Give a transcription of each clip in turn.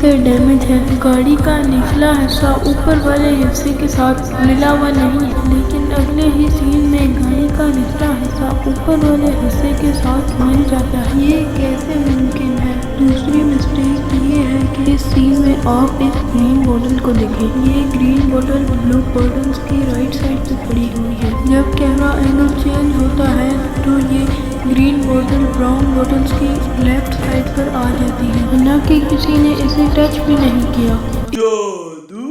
से डैमेज है। गाड़ी का निचला हिस्सा ऊपर वाले हिस्से के साथ मिला हुआ नहीं है, लेकिन अगले ही सीन में गाड़ी का निचला हिस्सा ऊपर वाले हिस्से के साथ मिल जाता है। ये कैसे मुमकिन है? दूसरी मिस्टेक ये है कि इस सीन में आप इस ग्रीन बॉटल को देखें। ये ग्रीन बॉटल ब्लू बॉटल्स की राइट साइड पे खड़ी हुई है। जब कैमरा एंगल चेंज होता है तो ये ग्रीन बॉटल ब्राउन बॉटल्स की लेफ्ट साइड पर आ जाती है, न कि किसी ने इसे टच भी नहीं किया। जादू।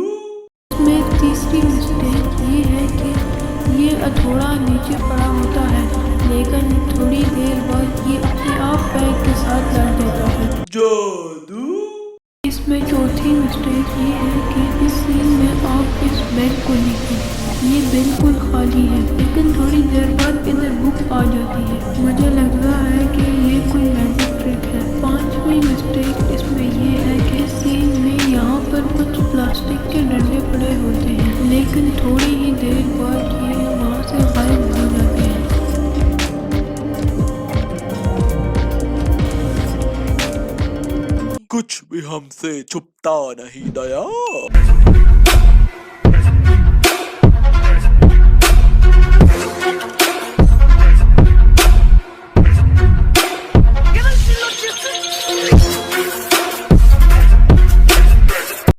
इसमें तीसरी मिस्टेक ये है कि ये हथौड़ा नीचे पड़ा होता है, लेकिन थोड़ी देर बाद ये अपने आप बैग के साथ लड़ जाता है। जादू। इसमें चौथी मिस्टेक ये है कि इस सीन में आप इस बैग को देखें, ये बिल्कुल खाली है, लेकिन थोड़ी देर बाद इधर बुक आ जाती है। मुझे लग रहा है कि ये कोई मैजिक ट्रिक है। पांचवी मिस्टेक इसमें ये है कि सीन में यहाँ पर कुछ प्लास्टिक के डंडे पड़े होते हैं, लेकिन थोड़ी ही देर बाद ये वहाँ से गायब हो जाते हैं। कुछ भी हमसे छुपता नहीं दया।